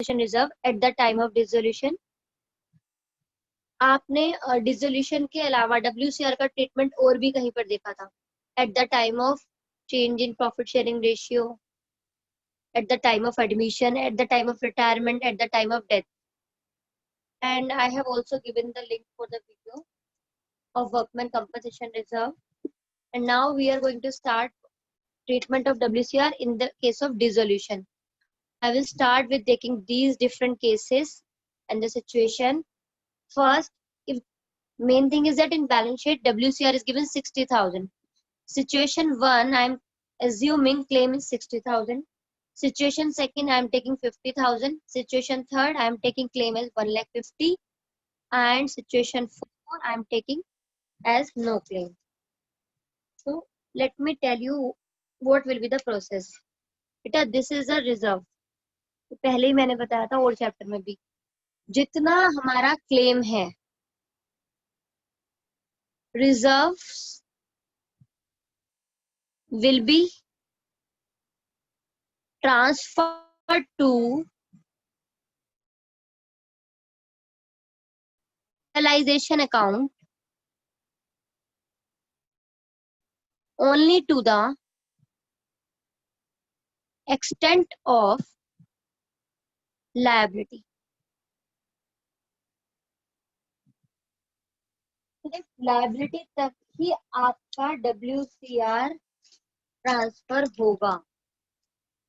Reserve at the time of dissolution. आपने dissolution के अलावा WCR का ट्रीटमेंट और भी कहीं पर देखा था, at the time of change in profit sharing ratio, at the time of admission, at the time of retirement, at the time of death. And I have also given the link for the video of workman compensation reserve. And now we are going to start treatment of WCR in the case of dissolution. I will start with taking these different cases and the situation. First, if main thing is that in balance sheet WCR is given 60,000. Situation 1, I am assuming claim is 60,000. Situation second, I am taking 50,000. Situation third, I am taking claim as 1,50,000. And situation 4, I am taking as no claim. So let me tell you what will be the process. बेटा this is a reserve. पहले ही मैंने बताया था और chapter में भी, जितना हमारा क्लेम है, reserves will be transferred to realization account only to the extent of liability. सिर्फ लायबिलिटी तक ही आपका WCR ट्रांसफर होगा।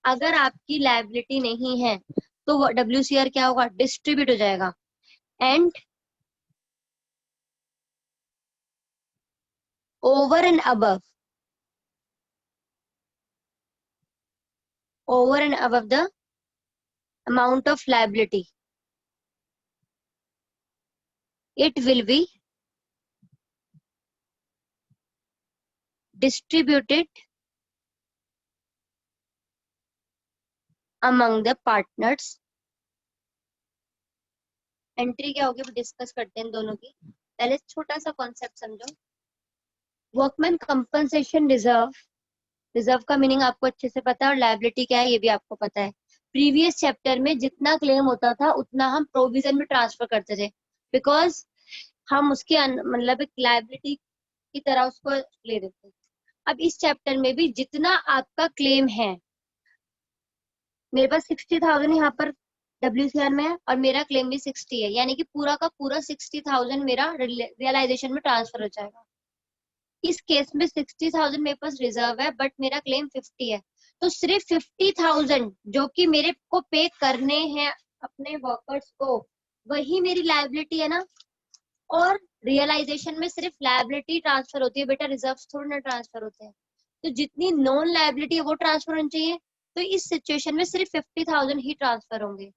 अगर आपकी लायबिलिटी नहीं है तो वो WCR क्या होगा, डिस्ट्रीब्यूट हो जाएगा। And over and above the amount of liability, it will be distributed among the partners. Entry क्या होगी वो डिस्कस करते हैं दोनों की। पहले छोटा सा कॉन्सेप्ट समझो। वर्कमैन कंपनसेशन रिजर्व का मीनिंग आपको अच्छे से पता है और लायबिलिटी क्या है ये भी आपको पता है। प्रीवियस चैप्टर में जितना क्लेम होता था उतना हम प्रोविजन में ट्रांसफर करते थे, बिकॉज हम उसके मतलब एक लायबिलिटी की तरह उसको ले देते। अब इस चैप्टर में भी जितना आपका क्लेम है, मेरे पास 60,000 यहाँ पर WCR में है और मेरा क्लेम भी 60 है, यानी कि पूरा का पूरा 60,000 मेरा रियलाइजेशन में ट्रांसफर हो जाएगा। इस केस में 60,000 मेरे पास रिजर्व है बट मेरा क्लेम 50 है, तो सिर्फ 50,000 जो कि मेरे को पे करने हैं अपने वर्कर्स को, वही मेरी लायबिलिटी है ना। और रियलाइजेशन में सिर्फ लायबिलिटी ट्रांसफर होती है बेटा, रिजर्व थोड़ी ना ट्रांसफर होते हैं। तो जितनी नॉन लायबिलिटी है वो ट्रांसफर होनी चाहिए। तो इस सिचुएशन में सिर्फ 50,000 ही ट्रांसफर होंगे।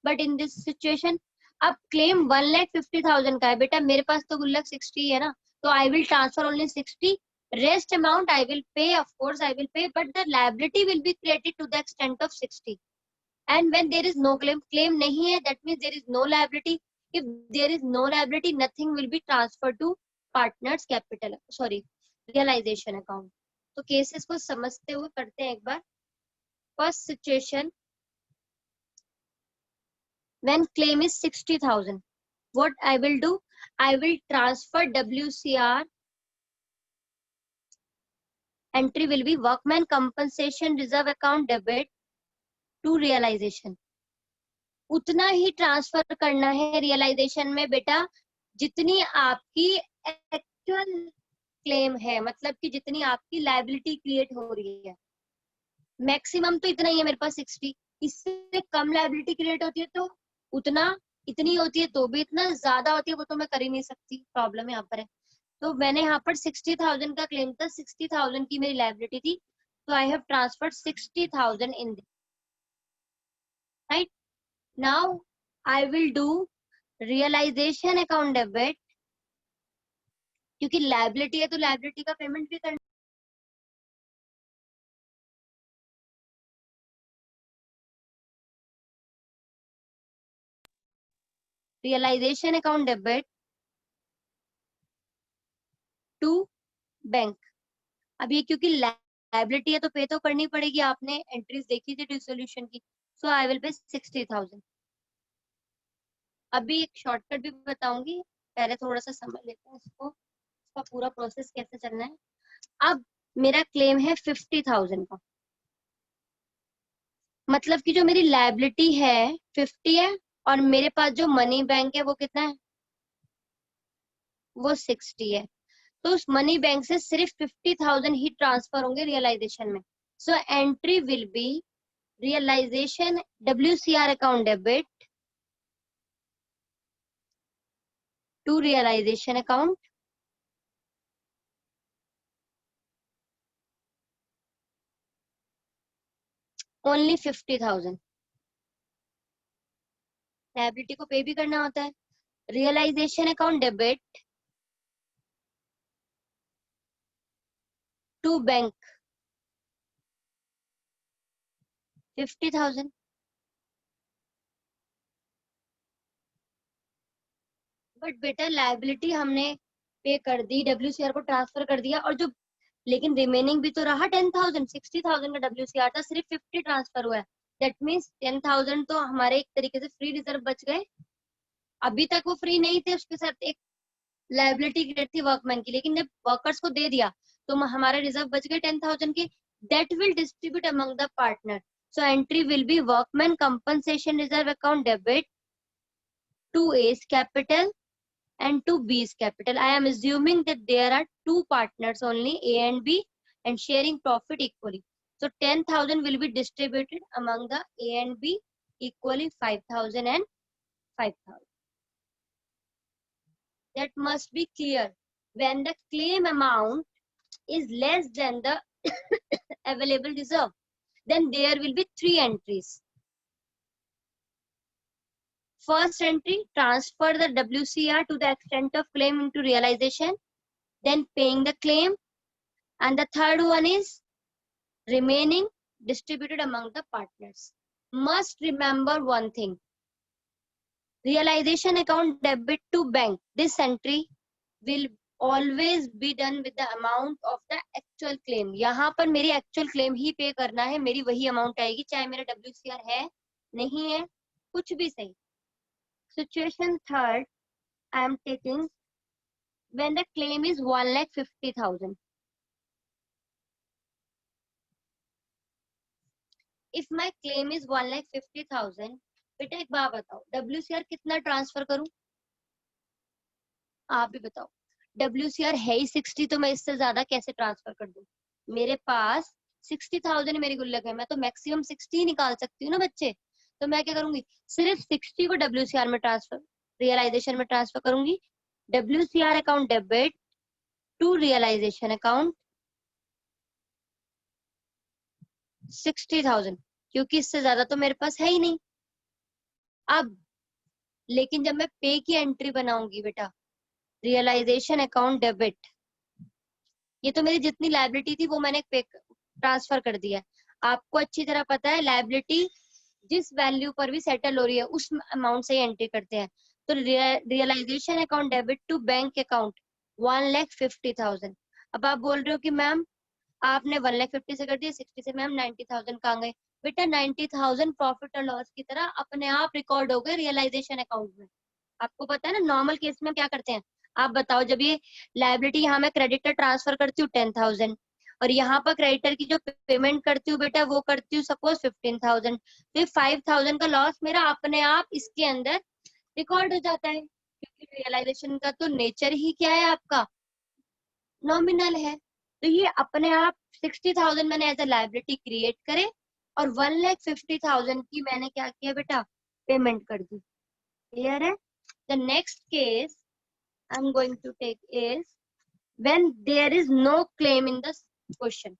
बट इन दिस सिचुएशन अब क्लेम 1,50,000 का है बेटा, मेरे पास तो गुल्लक 60 है ना, तो I will transfer only 60, rest amount I will pay, of course I will pay, but the liability will be created to the extent of 60। And when there is no claim, claim नहीं है, that means there is no liability. if there is no liability, nothing will be transferred to partners capital, sorry, realization account. तो cases को समझते हुए करते हैं एक बार। First situation, when claim is 60,000, what I will do, I will transfer WCR, entry will be workman compensation reserve account debit to realization। उतना ही transfer करना है रियलाइजेशन में बेटा जितनी आपकी एक्चुअल क्लेम है, मतलब कि जितनी आपकी लायबिलिटी क्रिएट हो रही है। मैक्सिमम तो इतना ही है मेरे पास 60, इससे कम लायबिलिटी क्रिएट होती है तो उतना, इतनी होती है तो भी इतना, ज्यादा होती है वो तो मैं कर ही नहीं सकती, प्रॉब्लम यहाँ पर है। तो मैंने यहाँ पर 60,000 का क्लेम था, 60,000 की मेरी लायबिलिटी थी, तो I have transferred 60,000 in this, right. Now I will do realization account debit, क्योंकि लायबिलिटी है तो लायबिलिटी का पेमेंट भी करना। Realisation account debit to bank. अब ये क्योंकि लायबिलिटी है तो पे तो करनी पड़ेगी, आपने एंट्रीज देखी थी डिसोल्यूशन की। सो आई विल पे 60,000। अभी एक शॉर्टकट भी बताऊंगी, पहले थोड़ा सा समझ लेते हैं इसको, इसका पूरा प्रोसेस कैसे चलना है। अब मेरा क्लेम है 50,000 का, मतलब कि जो मेरी लायबिलिटी है 50 है, और मेरे पास जो मनी बैंक है वो कितना है, वो 60 है। तो उस मनी बैंक से सिर्फ 50,000 ही ट्रांसफर होंगे रियलाइजेशन में। So entry will be realisation WCR account debit to realisation account, only 50,000। Liability को पे भी करना होता है। Realisation account debit to bank 50,000। But बेटा लायबिलिटी हमने पे कर दी, WCR को ट्रांसफर कर दिया, और जो लेकिन रिमेनिंग भी तो रहा 10,000, 60,000 का WCR था, सिर्फ 50 ट्रांसफर हुआ है। दैट मीन्स 10,000 तो हमारे एक तरीके से फ्री रिजर्व बच गए। अभी तक वो फ्री नहीं थे, उसके साथ एक लायबिलिटी क्रेडिट थी वर्कमैन की, लेकिन जब वर्कर्स को दे दिया तो हमारे रिजर्व बच गए 10,000 के। That will distribute among the partner. So entry will be workman compensation reserve account debit to A's capital and to B's capital. I am assuming that there are two partners only, A and B, and sharing profit equally. So 10,000 will be distributed among the A and B equally, 5,000 and 5,000. That must be clear. When the claim amount is less than the available reserve, then there will be three entries. First entry, transfer the WCR to the extent of claim into realization, then paying the claim. And the third one is remaining distributed among the partners. Must remember one thing. Realization account debit to bank. This entry will always be done with the amount of the actual claim. यहाँ पर मेरी actual claim ही पे करना है, मेरी वही amount आएगी, चाहे मेरा WCR है नहीं है, कुछ भी सही। Situation third, I am taking when the claim is 1,50,000. If my claim is 1,50,000, बेटा एक बात बताओ, WCR कितना ट्रांसफर करूं, आप भी बताओ। WCR है ही 60, तो मैं इससे ज्यादा कैसे ट्रांसफर कर दूं? मेरे पास 60,000 मेरी गुल्लक है, मैं तो मैक्सिमम 60 निकाल सकती हूँ ना बच्चे। तो मैं क्या करूंगी, सिर्फ 60 को WCR में ट्रांसफर, रियलाइजेशन में ट्रांसफर करूंगी। WCR account debit to realisation account 60,000, क्योंकि इससे ज्यादा तो मेरे पास है ही नहीं। अब लेकिन जब मैं पे की एंट्री बनाऊंगी बेटा, रियलाइजेशन अकाउंट डेबिट, ये तो मेरी जितनी लायबिलिटी थी वो मैंने पे ट्रांसफर कर दिया है। आपको अच्छी तरह पता है लायबिलिटी जिस वैल्यू पर भी सेटल हो रही है उस अमाउंट से ही एंट्री करते हैं। तो realisation account debit to bank account 1,50,000। अब आप बोल रहे हो कि मैम आपने 1,50,000 से कर दिया, 60 से मैम 90,000 कहाँ गए? बेटा 90,000 प्रॉफिट और लॉस की तरह अपने आप रिकॉर्ड हो गए रियलाइजेशन अकाउंट में। आपको पता है ना नॉर्मल केस में क्या करते हैं? आप बताओ, जब ये लायबिलिटी यहाँ मैं क्रेडिटर ट्रांसफर करती हूँ 10,000, और यहाँ पर क्रेडिटर की जो पेमेंट करती हूँ बेटा वो करती हूँ सपोज 15,000, तो ये 5,000 का लॉस मेरा अपने आप इसके अंदर रिकॉर्ड हो जाता है, क्योंकि रियलाइजेशन का तो नेचर ही क्या है आपका, नॉमिनल है। तो ये अपने आप 60,000 मैंने एज अ लायबिलिटी क्रिएट करे, और 1,50,000 की मैंने क्या किया बेटा, पेमेंट कर दी। क्लियर है? The next case I'm going to take is when there is no claim in the question.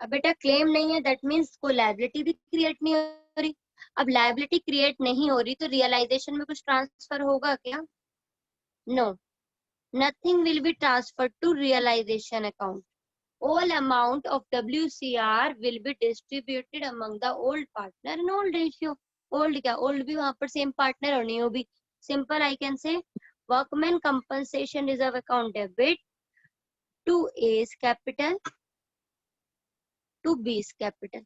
अब बेटा क्लेम नहीं है, दैट मीन्स कोई लायबिलिटी भी क्रिएट नहीं हो रही। अब लायबिलिटी क्रिएट नहीं हो रही तो रियलाइजेशन में कुछ ट्रांसफर होगा क्या? No, nothing will be transfer to realisation account. All amount of WCR will be distributed among the old partner in old ratio. Old क्या, old भी वहां पर सेम पार्टनर और न्यू भी। Simple I can say workman compensation reserve account debit to A's capital to B's capital.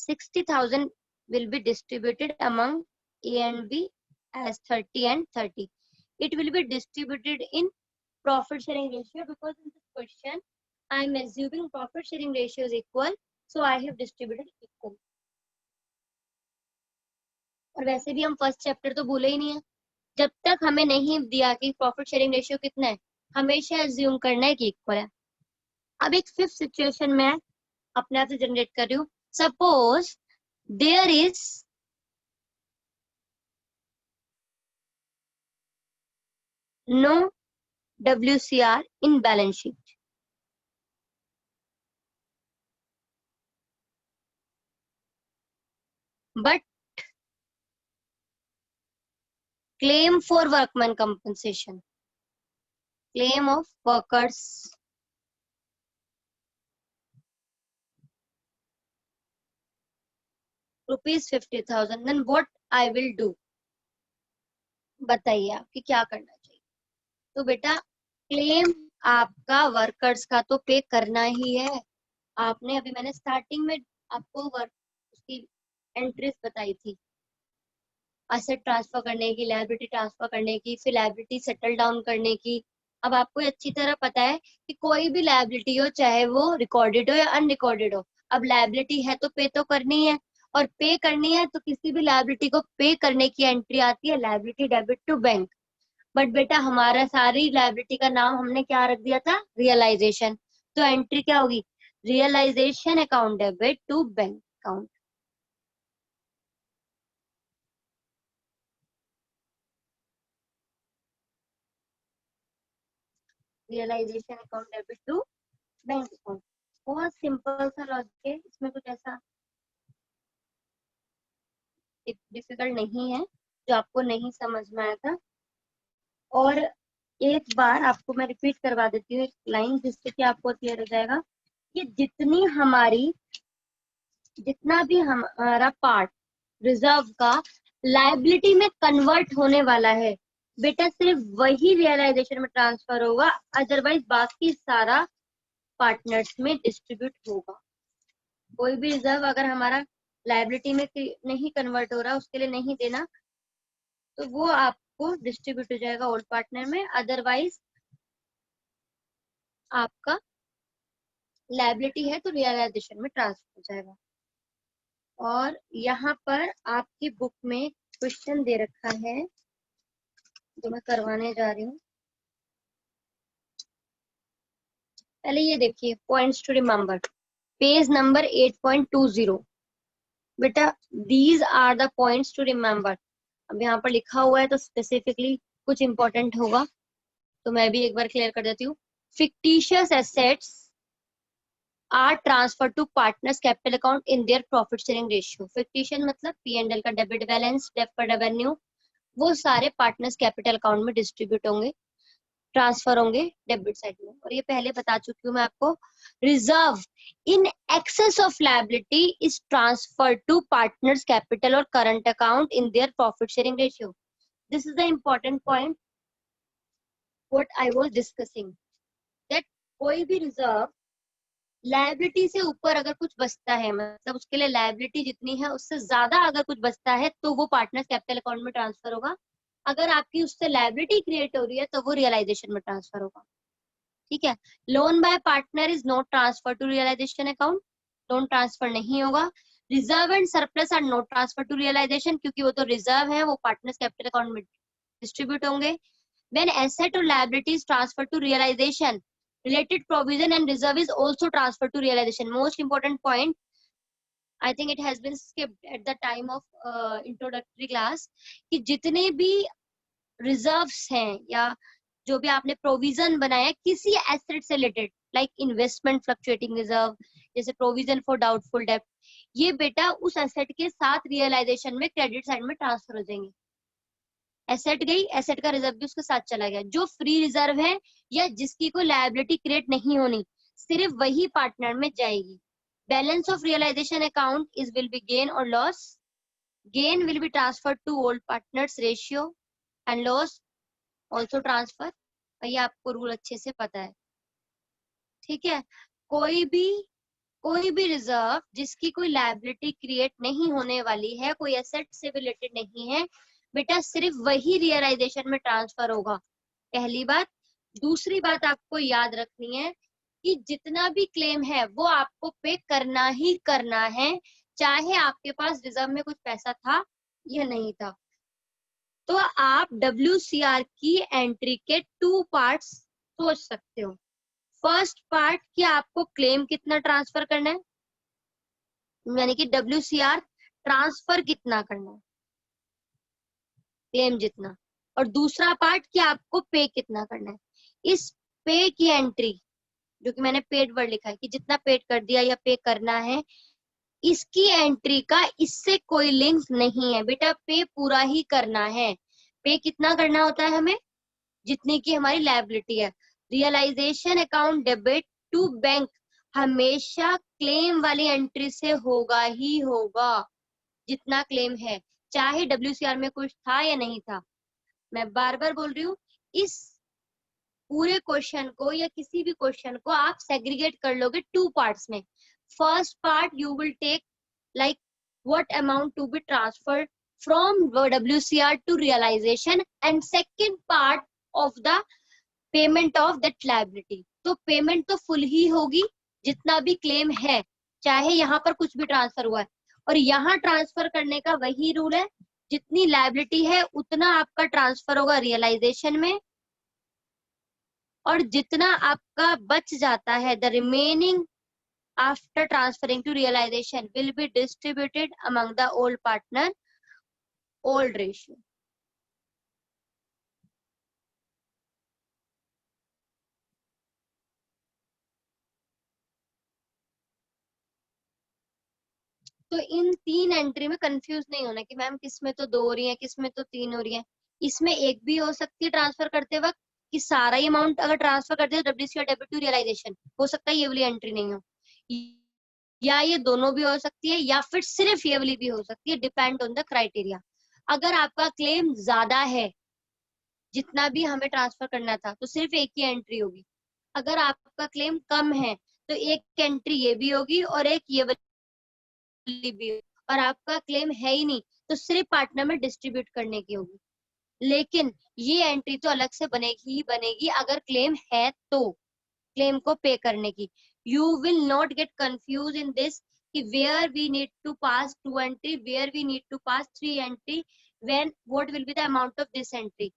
60,000 will be distributed among A and B as 30 and 30. It will be distributed in profit sharing ratio because in this question I am assuming profit sharing ratio is equal, so I have distributed equal. और वैसे भी हम first chapter तो भूले ही नहीं है, जब तक हमें नहीं दिया कि प्रॉफिट शेयरिंग रेशियो कितना है, हमेशा एज्यूम करना है कि इक्वल है। अब एक फिफ्थ सिचुएशन में अपने आप से जनरेट कर रही हूँ। Suppose there is no WCR in balance sheet. But claim for workman compensation, claim of workers ₹50,000. Then what I will do? बताइए आपकी क्या करना चाहिए। तो बेटा क्लेम आपका वर्कर्स का तो पे करना ही है। आपने अभी मैंने स्टार्टिंग में आपको वर्क उसकी एंट्रीज बताई थी, एसेट ट्रांसफर करने की, लायबिलिटी ट्रांसफर करने की, फिर लायबिलिटी सेटल डाउन करने की। अब आपको अच्छी तरह पता है कि कोई भी लायबिलिटी हो, चाहे वो रिकॉर्डेड हो या अनरिकॉर्डेड हो, अब लायबिलिटी है तो पे तो करनी है, और पे करनी है तो किसी भी लायबिलिटी को पे करने की एंट्री आती है liability debit to bank. But बेटा हमारा सारी लायबिलिटी का नाम हमने क्या रख दिया था, रियलाइजेशन। तो एंट्री क्या होगी, realisation account debit to bank account. Realisation account debit to bank account. बहुत सिंपल सा लॉजिक है, इसमें कुछ ऐसा डिफिकल्ट नहीं है जो आपको नहीं समझ में आया था। और एक बार आपको मैं रिपीट करवा देती हूँ एक लाइन, जिससे कि आपको क्लियर हो जाएगा कि जितना भी हमारा पार्ट रिजर्व का लायबिलिटी में कन्वर्ट होने वाला है, बेटा सिर्फ वही रियलाइजेशन में ट्रांसफर होगा, अदरवाइज बाकी सारा पार्टनर्स में डिस्ट्रीब्यूट होगा। कोई भी रिजर्व अगर हमारा लायबिलिटी में नहीं कन्वर्ट हो रहा, उसके लिए नहीं देना, तो वो आपको डिस्ट्रीब्यूट हो जाएगा ओल्ड पार्टनर में, अदरवाइज आपका लायबिलिटी है तो रियलाइजेशन में ट्रांसफर हो जाएगा। और यहाँ पर आपकी बुक में क्वेश्चन दे रखा है जो मैं करवाने जा रही हूँ। पहले ये देखिए points to remember, page number 8.20। बेटा these are the points to remember. अब यहाँ पर लिखा हुआ है तो स्पेसिफिकली कुछ इंपॉर्टेंट होगा, तो मैं भी एक बार क्लियर कर देती हूँ। Fictitious assets are transfer to partners capital account in their profit sharing ratio. Fictitious मतलब P&L का डेबिट बैलेंस, डेफर्ड रेवेन्यू, वो सारे पार्टनर्स कैपिटल अकाउंट में डिस्ट्रीब्यूट होंगे, ट्रांसफर होंगे डेबिट साइड में। और ये पहले बता चुकी हूँ मैं आपको, reserve in excess of liability is transfer to partners capital और current account in their profit sharing ratio. This is the important point what I was discussing, that कोई भी रिजर्व लायबिलिटी से ऊपर अगर कुछ बचता है, मतलब उसके लिए लायबिलिटी जितनी है उससे ज्यादा अगर कुछ बचता है, तो वो पार्टनर्स कैपिटल अकाउंट में ट्रांसफर होगा। अगर आपकी उससे लायबिलिटी क्रिएट हो रही है तो वो रियलाइजेशन में ट्रांसफर होगा। ठीक है, loan by partner is not transfer to realisation account, loan transfer नहीं होगा। Reserve and surplus are not transfer to realisation, क्योंकि वो तो रिजर्व है, वो पार्टनर्स कैपिटल अकाउंट में डिस्ट्रीब्यूट होंगे। व्हेन एसेट और liabilities transfer to realisation, related provision and reserve is also transferred to realization. Most important point, I think it has been skipped at the time of introductory class, कि जितने भी reserves हैं या जो भी आपने provision बनाया किसी एसेट से related, like investment fluctuating reserve, जैसे प्रोविजन फॉर डाउटफुल डेब्ट, ये बेटा उस एसेट के साथ रियलाइजेशन में क्रेडिट साइड में ट्रांसफर हो जाएंगे। एसेट गई, एसेट का रिजर्व भी उसके साथ चला गया। जो फ्री रिजर्व है या जिसकी कोई लायबिलिटी क्रिएट नहीं होनी, सिर्फ वही पार्टनर में जाएगी। Balance of realisation account is will be gain और loss, gain will be transfer to old partners ratio and loss also transfer. ये आपको रूल अच्छे से पता है, ठीक है। कोई भी कोई भी रिजर्व जिसकी कोई लायबिलिटी क्रिएट नहीं होने वाली है, कोई एसेट से रिलेटेड नहीं है, बेटा सिर्फ वही रियलाइजेशन में ट्रांसफर होगा। पहली बात। दूसरी बात आपको याद रखनी है कि जितना भी क्लेम है वो आपको पे करना ही करना है, चाहे आपके पास रिजर्व में कुछ पैसा था या नहीं था। तो आप WCR की एंट्री के 2 पार्ट्स सोच सकते हो। फर्स्ट पार्ट कि आपको क्लेम कितना ट्रांसफर करना है, यानी कि WCR ट्रांसफर कितना करना है, क्लेम जितना। और दूसरा पार्ट कि आपको पे कितना करना है। इस पे की एंट्री, जो कि मैंने पेड वर्ड लिखा है कि जितना पेड कर दिया या पे करना है, इसकी एंट्री का इससे कोई लिंक नहीं है बेटा, पे पूरा ही करना है। पे कितना करना होता है हमें, जितनी की हमारी लायबिलिटी है। Realisation account debit to bank हमेशा क्लेम वाली एंट्री से होगा ही होगा, जितना क्लेम है, चाहे WCR में कुछ था या नहीं था। मैं बार बार बोल रही हूँ, इस पूरे क्वेश्चन को या किसी भी क्वेश्चन को आप सेग्रीगेट कर लोगे 2 पार्ट्स में। First part you will take like what amount to be transferred from WCR to realization, and second part of the payment of that liability। तो पेमेंट तो फुल ही होगी जितना भी क्लेम है, चाहे यहाँ पर कुछ भी ट्रांसफर हुआ है। और यहाँ ट्रांसफर करने का वही रूल है, जितनी लायबिलिटी है उतना आपका ट्रांसफर होगा रियलाइजेशन में, और जितना आपका बच जाता है the remaining after transferring to realization will be distributed among the old partner, old ratio। तो इन 3 एंट्री में कंफ्यूज नहीं होना कि मैम किसमें तो 2 हो रही है, किसमें तो 3 हो रही है। इसमें एक भी हो सकती है ट्रांसफर करते वक्त कि सारा ही अमाउंट अगर ट्रांसफर करते हैं WCR डेबिट टू रियलाइजेशन, हो सकता है ये वाली एंट्री नहीं हो, या ये दोनों भी हो सकती है, या फिर सिर्फ ये वाली भी हो सकती है, डिपेंड ऑन द क्राइटेरिया। अगर आपका क्लेम ज्यादा है, जितना भी हमें ट्रांसफर करना था, तो सिर्फ एक ही एंट्री होगी। अगर आपका क्लेम कम है तो एक एंट्री ये भी होगी और एक ये वाली भी होगी। और आपका क्लेम है ही नहीं तो सिर्फ पार्टनर में डिस्ट्रीब्यूट करने की होगी। लेकिन ये एंट्री तो अलग से बनेगी ही बनेगी अगर क्लेम है तो, क्लेम को पे करने की। You will not get confuse in this कि where we need to pass 2 entry, where we need to pass 3 entry, when what will be the amount of this entry.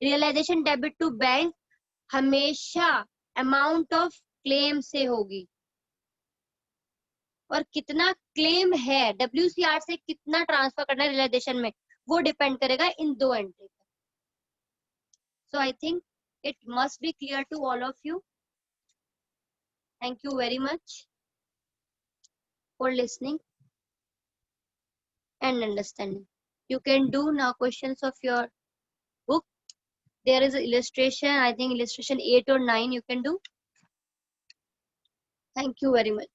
Realisation debit to bank हमेशा amount of claim से होगी, और कितना claim है WCR से कितना transfer करना है रियलाइजेशन में, वो डिपेंड करेगा इन 2 एंट्री पर। So I think it must be clear to all of you. Thank you very much for listening and understanding. You can do now questions of your book. There is an illustration, I think illustration 8 or 9 you can do. Thank you very much.